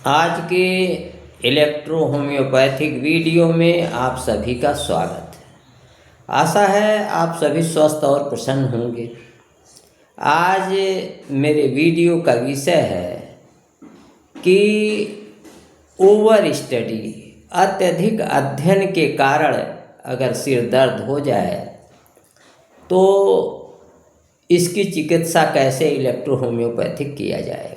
आज के electro homeopathic video में आप सभी का स्वागत है। आशा है आप सभी स्वस्थ और प्रसन्न होंगे। आज मेरे वीडियो का विषय है कि ओवर स्टडी, अत्यधिक अध्ययन के कारण अगर सिर दर्द हो जाए तो इसकी चिकित्सा कैसे इलेक्ट्रो होम्योपैथिक किया जाएगा।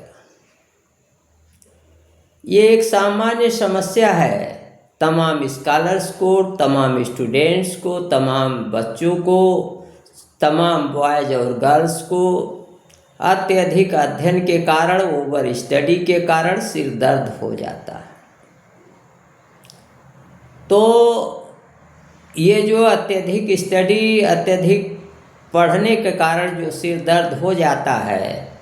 ये एक सामान्य समस्या है। तमाम स्कॉलर्स को, तमाम स्टूडेंट्स को, तमाम बच्चों को, तमाम बॉयज़ और गर्ल्स को अत्यधिक अध्ययन के कारण, ओवर स्टडी के कारण सिर दर्द हो जाता है। तो ये जो अत्यधिक स्टडी, अत्यधिक पढ़ने के कारण जो सिर दर्द हो जाता है,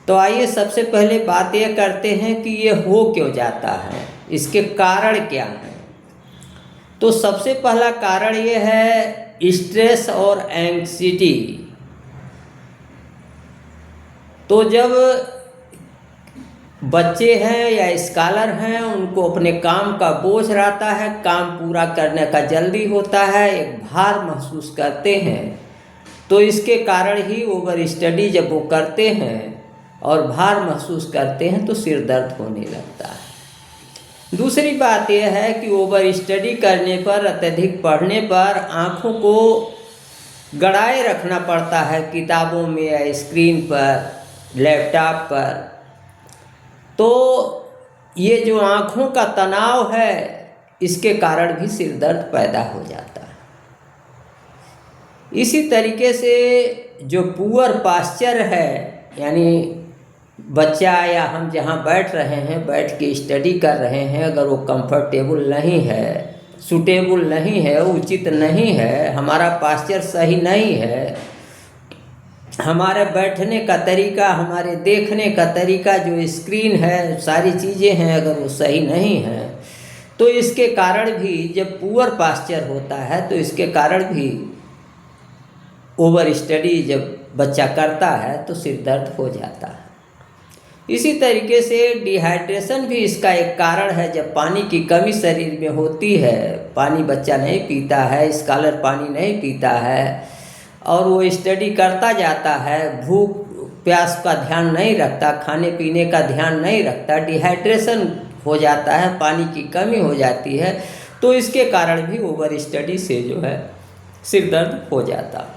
तो आइए सबसे पहले बात ये करते हैं कि ये हो क्यों जाता है, इसके कारण क्या हैं। तो सबसे पहला कारण ये है स्ट्रेस और एंग्जाइटी। तो जब बच्चे हैं या स्कॉलर हैं, उनको अपने काम का बोझ रहता है, काम पूरा करने का जल्दी होता है, एक भार महसूस करते हैं, तो इसके कारण ही ओवर स्टडी जब वो करते हैं और भार महसूस करते हैं तो सिर दर्द होने लगता है। दूसरी बात यह है कि ओवर स्टडी करने पर, अत्यधिक पढ़ने पर आँखों को गड़ाए रखना पड़ता है, किताबों में या स्क्रीन पर, लैपटॉप पर। तो ये जो आँखों का तनाव है, इसके कारण भी सिर दर्द पैदा हो जाता है। इसी तरीके से जो पुअर पास्चर है, यानी बच्चा या हम जहाँ बैठ रहे हैं, बैठ के स्टडी कर रहे हैं, अगर वो कंफर्टेबल नहीं है, सूटेबल नहीं है, उचित नहीं है, हमारा पास्चर सही नहीं है, हमारे बैठने का तरीका, हमारे देखने का तरीका, जो स्क्रीन है, सारी चीज़ें हैं, अगर वो सही नहीं है, तो इसके कारण भी जब पुअर पास्चर होता है तो इसके कारण भी ओवर स्टडी जब बच्चा करता है तो सिर दर्द हो जाता है। इसी तरीके से डिहाइड्रेशन भी इसका एक कारण है। जब पानी की कमी शरीर में होती है, पानी बच्चा नहीं पीता है, स्कॉलर पानी नहीं पीता है और वो स्टडी करता जाता है, भूख प्यास का ध्यान नहीं रखता, खाने पीने का ध्यान नहीं रखता, डिहाइड्रेशन हो जाता है, पानी की कमी हो जाती है, तो इसके कारण भी ओवर स्टडी से जो है सिर दर्द हो जाता।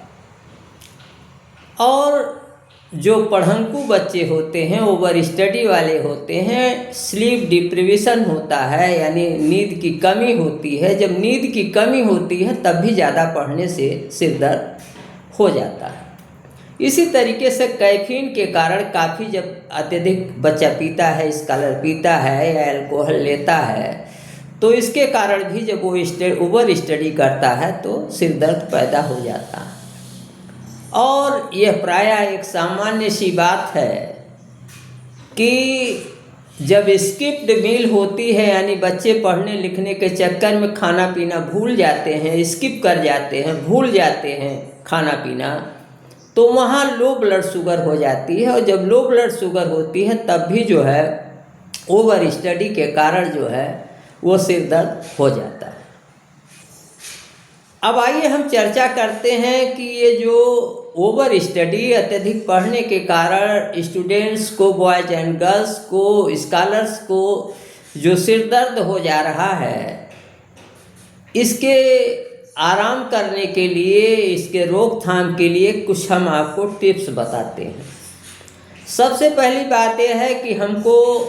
और जो पढ़नकू बच्चे होते हैं, ओवर स्टडी वाले होते हैं, स्लीप डिप्रीवेशन होता है, यानी नींद की कमी होती है। जब नींद की कमी होती है तब भी ज़्यादा पढ़ने से सिर दर्द हो जाता है। इसी तरीके से कैफीन के कारण काफ़ी जब अत्यधिक बच्चा पीता है, स्कॉलर पीता है या अल्कोहल लेता है, तो इसके कारण भी जब वो ओवर स्टडी करता है तो सिर दर्द पैदा हो जाता है। और यह प्रायः एक सामान्य सी बात है कि जब स्किप्ड मील होती है, यानी बच्चे पढ़ने लिखने के चक्कर में खाना पीना भूल जाते हैं, स्किप कर जाते हैं, भूल जाते हैं खाना पीना, तो वहाँ लो ब्लड शुगर हो जाती है। और जब लो ब्लड शुगर होती है तब भी जो है ओवर स्टडी के कारण जो है वो सिर दर्द हो जाता है। अब आइए हम चर्चा करते हैं कि ये जो ओवर स्टडी, अत्यधिक पढ़ने के कारण स्टूडेंट्स को, बॉयज एंड गर्ल्स को, स्कॉलर्स को जो सिर दर्द हो जा रहा है, इसके आराम करने के लिए, इसके रोकथाम के लिए कुछ हम आपको टिप्स बताते हैं। सबसे पहली बात यह है कि हमको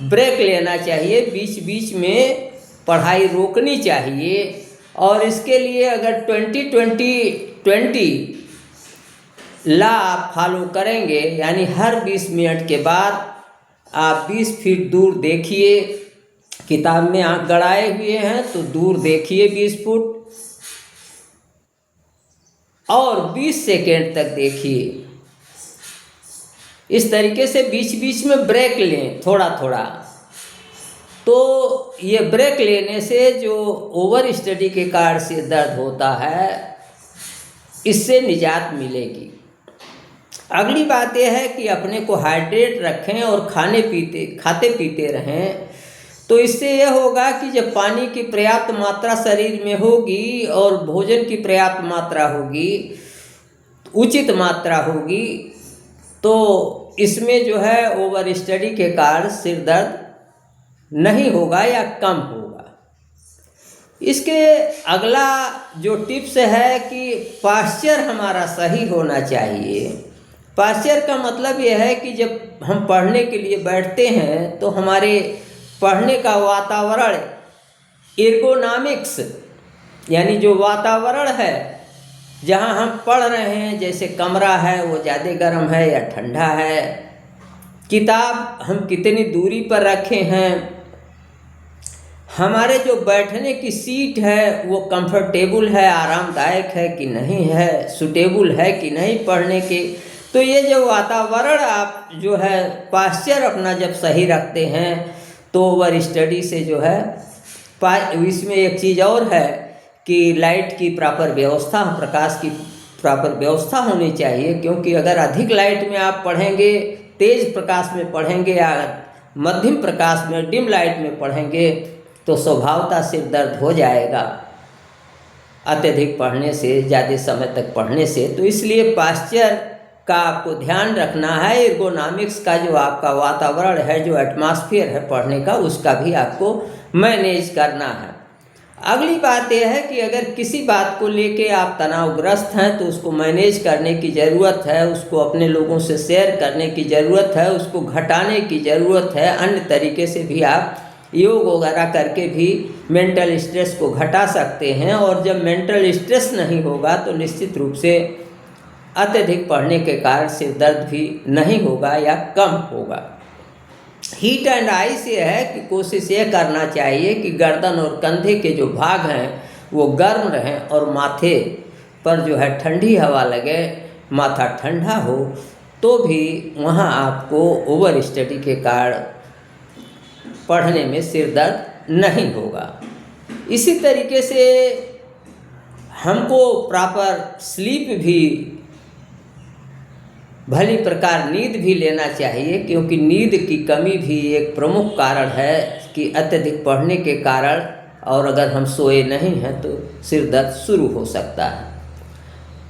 ब्रेक लेना चाहिए, बीच बीच में पढ़ाई रोकनी चाहिए। और इसके लिए अगर 20-20-20 ला आप फॉलो करेंगे, यानी हर 20 मिनट के बाद आप 20 फीट दूर देखिए, किताब में आँख गड़ाए हुए हैं तो दूर देखिए 20 फुट, और 20 सेकेंड तक देखिए। इस तरीके से बीच बीच में ब्रेक लें थोड़ा थोड़ा। तो ये ब्रेक लेने से जो ओवर स्टडी के कारण सिर दर्द होता है, इससे निजात मिलेगी। अगली बात यह है कि अपने को हाइड्रेट रखें और खाते पीते रहें। तो इससे यह होगा कि जब पानी की पर्याप्त मात्रा शरीर में होगी और भोजन की पर्याप्त मात्रा होगी, उचित मात्रा होगी, तो इसमें जो है ओवर स्टडी के कारण सिर दर्द नहीं होगा या कम होगा। इसके अगला जो टिप्स है कि पास्चर हमारा सही होना चाहिए। पास्चर का मतलब यह है कि जब हम पढ़ने के लिए बैठते हैं तो हमारे पढ़ने का वातावरण, एर्गोनॉमिक्स, यानी जो वातावरण है जहाँ हम पढ़ रहे हैं, जैसे कमरा है वो ज़्यादा गर्म है या ठंडा है, किताब हम कितनी दूरी पर रखे हैं, हमारे जो बैठने की सीट है वो कंफर्टेबल है, आरामदायक है कि नहीं है, सूटेबल है कि नहीं पढ़ने के। तो ये जो वातावरण आप जो है पास्चर अपना जब सही रखते हैं तो ओवर स्टडी से जो है इसमें एक चीज़ और है कि लाइट की प्रॉपर व्यवस्था, प्रकाश की प्रॉपर व्यवस्था होनी चाहिए, क्योंकि अगर अधिक लाइट में आप पढ़ेंगे, तेज़ प्रकाश में पढ़ेंगे या मध्यम प्रकाश में, डिम लाइट में पढ़ेंगे तो स्वभावतः सिर दर्द हो जाएगा अत्यधिक पढ़ने से, ज़्यादा समय तक पढ़ने से। तो इसलिए पास्चर का आपको ध्यान रखना है। एर्गोनॉमिक्स का जो आपका वातावरण है, जो एटमॉस्फेयर है पढ़ने का, उसका भी आपको मैनेज करना है। अगली बात यह है कि अगर किसी बात को लेके आप तनावग्रस्त हैं तो उसको मैनेज करने की ज़रूरत है, उसको अपने लोगों से शेयर करने की ज़रूरत है, उसको घटाने की ज़रूरत है। अन्य तरीके से भी आप योग वगैरह करके भी मेंटल स्ट्रेस को घटा सकते हैं। और जब मेंटल स्ट्रेस नहीं होगा तो निश्चित रूप से अत्यधिक पढ़ने के कारण सिर दर्द भी नहीं होगा या कम होगा। हीट एंड आइस ये है कि कोशिश ये करना चाहिए कि गर्दन और कंधे के जो भाग हैं वो गर्म रहें और माथे पर जो है ठंडी हवा लगे, माथा ठंडा हो, तो भी वहाँ आपको ओवर स्टडी के कारण पढ़ने में सिर दर्द नहीं होगा। इसी तरीके से हमको प्रॉपर स्लीप भी, भली प्रकार नींद भी लेना चाहिए, क्योंकि नींद की कमी भी एक प्रमुख कारण है कि अत्यधिक पढ़ने के कारण, और अगर हम सोए नहीं हैं तो सिर दर्द शुरू हो सकता है।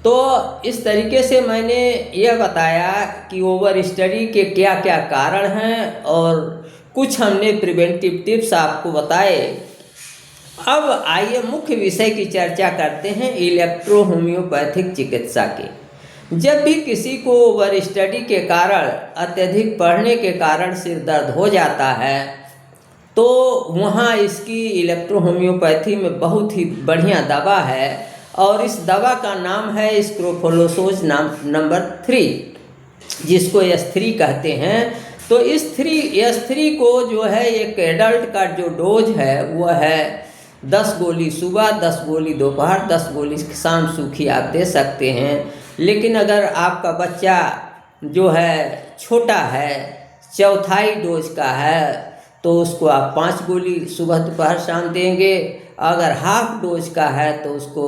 तो इस तरीके से मैंने यह बताया कि ओवर स्टडी के क्या क्या कारण हैं और कुछ हमने प्रिवेंटिव टिप्स आपको बताए। अब आइए मुख्य विषय की चर्चा करते हैं, इलेक्ट्रो होम्योपैथिक चिकित्सा के। जब भी किसी को ओवर स्टडी के कारण, अत्यधिक पढ़ने के कारण सिर दर्द हो जाता है तो वहाँ इसकी इलेक्ट्रो होम्योपैथी में बहुत ही बढ़िया दवा है, और इस दवा का नाम है स्क्रोफोलोसोज नंबर 3, जिसको S3 कहते हैं। तो इस S3 को जो है एक एडल्ट का जो डोज है वो है 10 गोली सुबह, 10 गोली दोपहर, 10 गोली शाम सूखी आप दे सकते हैं। लेकिन अगर आपका बच्चा जो है छोटा है, चौथाई डोज का है, तो उसको आप 5 गोली सुबह दोपहर शाम देंगे। अगर हाफ डोज का है तो उसको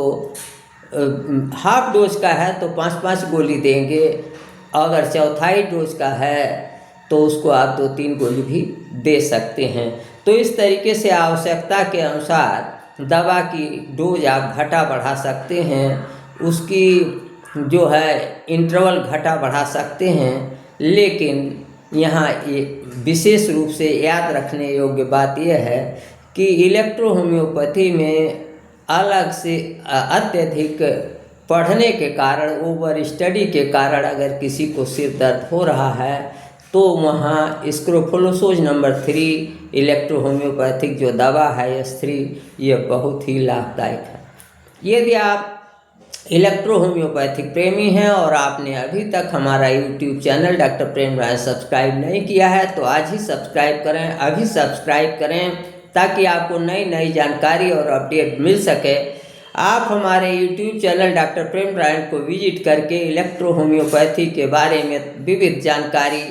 हाफ डोज का है तो 5-5 गोली देंगे। अगर चौथाई डोज का है तो उसको आप 2-3 गोली भी दे सकते हैं। तो इस तरीके से आवश्यकता के अनुसार दवा की डोज आप घटा बढ़ा सकते हैं, उसकी जो है इंटरवल घटा बढ़ा सकते हैं। लेकिन यहाँ ये विशेष रूप से याद रखने योग्य बात यह है कि इलेक्ट्रो होम्योपैथी में अलग से अत्यधिक पढ़ने के कारण, ओवर स्टडी के कारण अगर किसी को सिर दर्द हो रहा है तो वहाँ स्क्रोफोलोसोज नंबर 3 इलेक्ट्रो होम्योपैथिक जो दवा है S3, ये बहुत ही लाभदायक है। यदि आप इलेक्ट्रो होम्योपैथिक प्रेमी हैं और आपने अभी तक हमारा YouTube चैनल डॉक्टर प्रेम राय सब्सक्राइब नहीं किया है तो आज ही सब्सक्राइब करें, अभी सब्सक्राइब करें, ताकि आपको नई नई जानकारी और अपडेट मिल सके। आप हमारे YouTube चैनल डॉक्टर प्रेम राय को विजिट करके इलेक्ट्रो होम्योपैथी के बारे में विविध जानकारी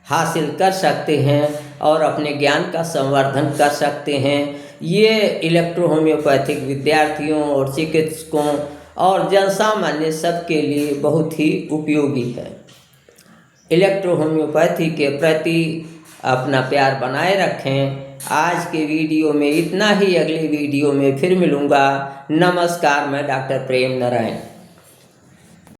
हासिल कर सकते हैं और अपने ज्ञान का संवर्धन कर सकते हैं। ये इलेक्ट्रो होम्योपैथिक विद्यार्थियों और चिकित्सकों और जनसामान्य सबके लिए बहुत ही उपयोगी है। इलेक्ट्रो होम्योपैथी के प्रति अपना प्यार बनाए रखें। आज के वीडियो में इतना ही, अगले वीडियो में फिर मिलूँगा। नमस्कार, मैं डॉक्टर प्रेम नारायण।